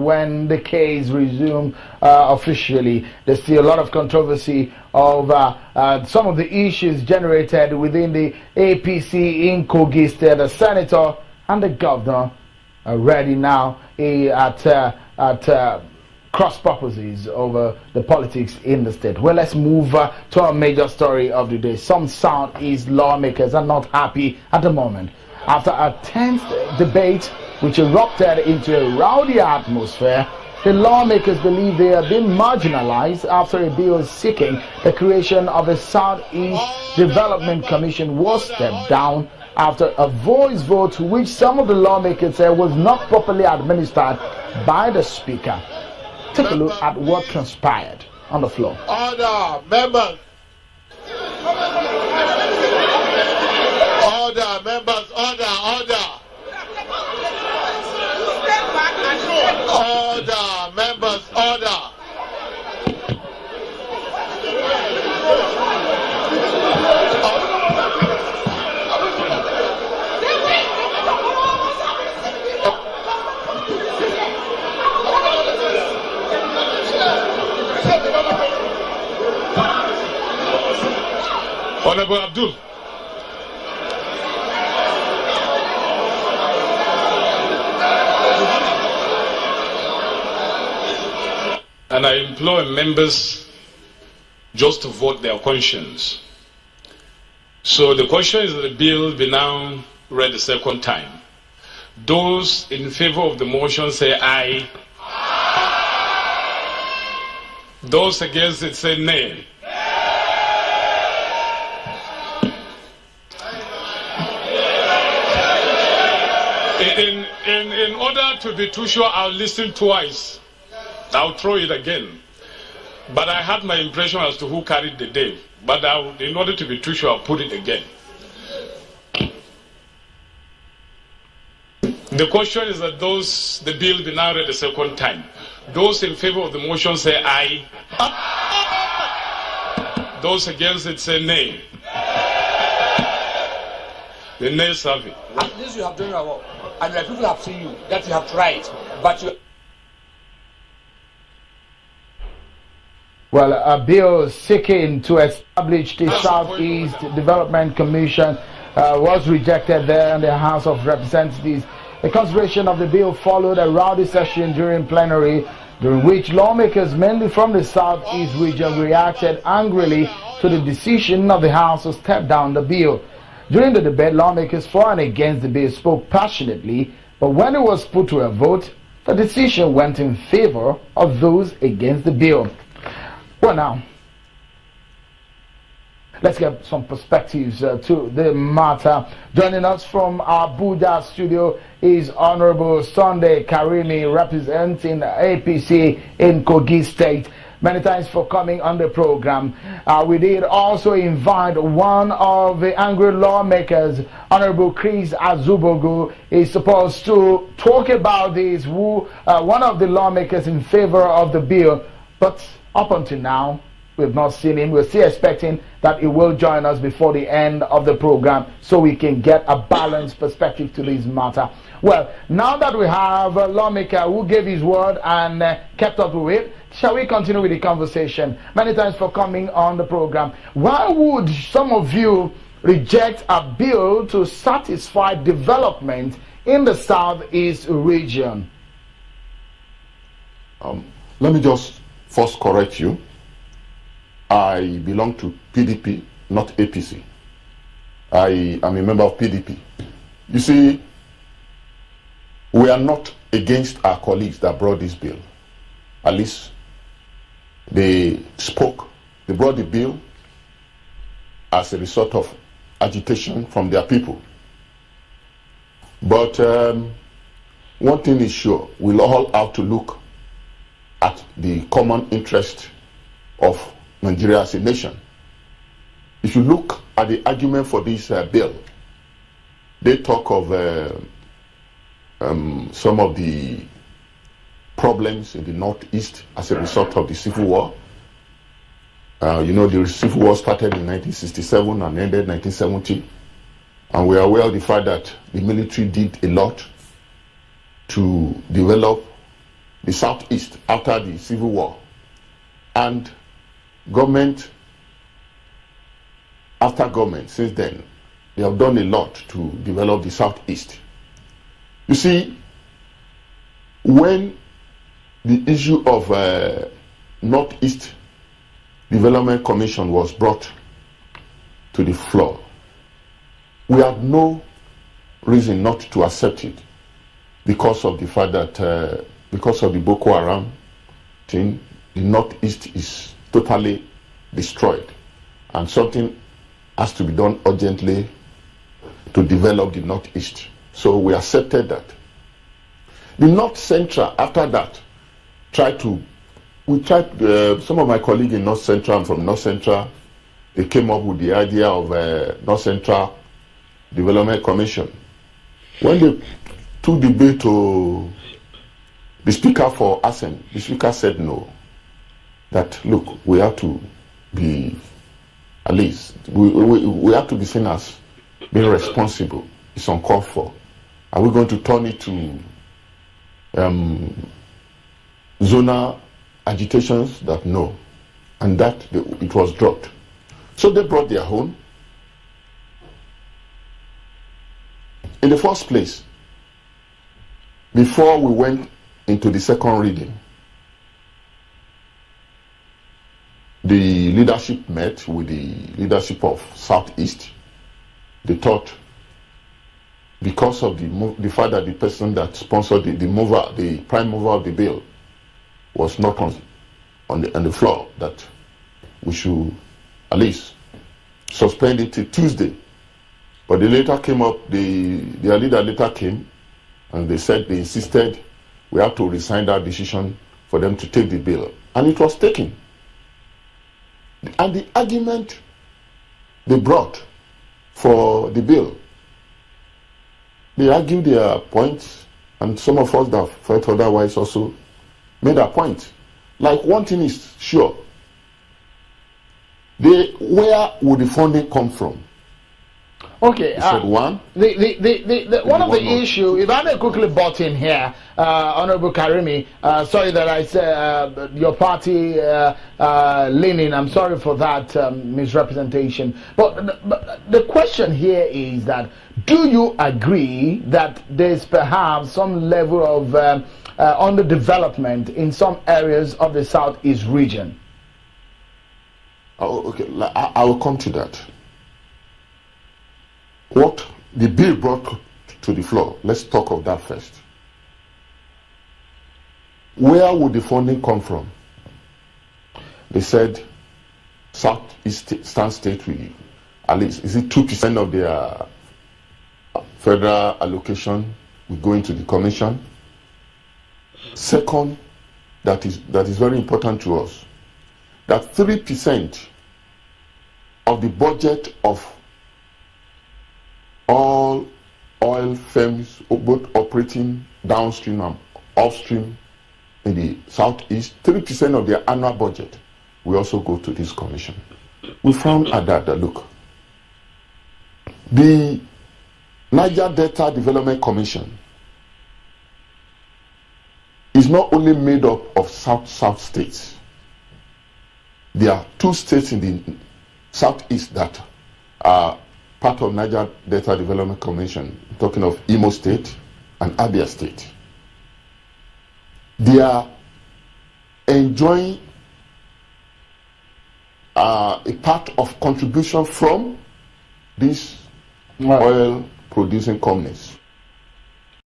when the case resumed officially. There's still a lot of controversy over some of the issues generated within the APC in Kogi State. The senator and the governor are ready now at cross purposes over the politics in the state. Well, let's move to our major story of the day. Some Southeast lawmakers are not happy at the moment after a tense debate which erupted into a rowdy atmosphere. The lawmakers believe they have been marginalized after a bill seeking the creation of a Southeast Development Commission was stepped down after a voice vote which some of the lawmakers said was not properly administered by the speaker. Take a look at what transpired on the floor. Order, members. Order, members. Order, order. Order, members. Order. Honorable Abdul. And I implore members just to vote their conscience. So the question is that the bill be now read the second time. Those in favor of the motion say aye. Those against it say nay. In order to be too sure, I'll listen twice. I'll throw it again. But I had my impression as to who carried the day. But in order to be too sure, I'll put it again. The question is that the bill be now read the second time. Those in favor of the motion say aye. Those against it say nay. The nays have it. At least you have done your work. And the people have seen you, that you have tried. But you... Well, a bill seeking to establish the Southeast Development Commission was rejected there in the House of Representatives. The consideration of the bill followed a rowdy session during plenary, during which lawmakers mainly from the Southeast region reacted angrily to the decision of the House to step down the bill. During the debate, lawmakers for and against the bill spoke passionately, but when it was put to a vote, the decision went in favor of those against the bill. Well, now, let's get some perspectives to the matter. Joining us from Abuja studio is Honorable Sunday Karimi, representing APC in Kogi State. Many thanks for coming on the program. We did also invite one of the angry lawmakers, Honorable Chris Azubogu, is supposed to talk about this, one of the lawmakers in favor of the bill. But up until now, we've not seen him. We're still expecting that he will join us before the end of the program so we can get a balanced perspective to this matter. Well, now that we have a lawmaker who gave his word and kept up with it, shall we continue with the conversation? Many thanks for coming on the program. Why would some of you reject a bill to satisfy development in the Southeast region? Let me just first correct you. I belong to PDP, not APC. I am a member of PDP. You see, we are not against our colleagues that brought this bill. At least they brought the bill as a result of agitation from their people. But one thing is sure, we'll all have to look at the common interest of Nigeria as a nation. If you look at the argument for this bill, they talk of some of the problems in the Northeast as a result of the Civil War. You know, the Civil War started in 1967 and ended in 1970. And we are aware of the fact that the military did a lot to develop the Southeast after the Civil War. And government, after government, since then, they have done a lot to develop the Southeast. You see, when the issue of Northeast Development Commission was brought to the floor, we had no reason not to accept it because of the fact that because of the Boko Haram thing, the Northeast is totally destroyed, and something has to be done urgently to develop the Northeast. So we accepted that. The North Central, after that, some of my colleagues in North Central and from North Central, they came up with the idea of North Central Development Commission. When they took the bill to the Speaker for Assembly, the Speaker said no. That, look, we have to be, at least, we have to be seen as being responsible. It's uncalled for. Are we going to turn it to zonal agitations? That no. And that it was dropped. So they brought their own. In the first place, before we went into the second reading, the leadership met with the leadership of Southeast. They thought, because of the fact that the person that sponsored the prime mover of the bill was not on the floor, that we should at least suspend it till Tuesday. But they later came up, their leader later came, and they insisted we have to resign that decision for them to take the bill. And it was taken. And the argument they brought for the bill, they argued their points, and some of us that felt otherwise also made a point. Like, one thing is sure, where would the funding come from? Okay, said one. One of the issue, if I may quickly butt in here, Honorable Karimi, sorry that I said your party leaning, I'm sorry for that misrepresentation. But the question here is that, do you agree that there's perhaps some level of underdevelopment in some areas of the Southeast region? Oh, okay, I will come to that. What the bill brought to the floor, let's talk of that first. Where would the funding come from? They said Southeastern State will, at least, is it 2% of their federal allocation will go into the commission? Second, that is very important to us, that 3% of the budget of all oil firms, both operating downstream and upstream in the Southeast, 3% of their annual budget will also go to this commission. We found out that look, the Niger Delta Development Commission is not only made up of South states. There are 2 states in the Southeast that are part of Niger Delta Development Commission, talking of Imo State and Abia State. They are enjoying a part of contribution from these oil producing companies.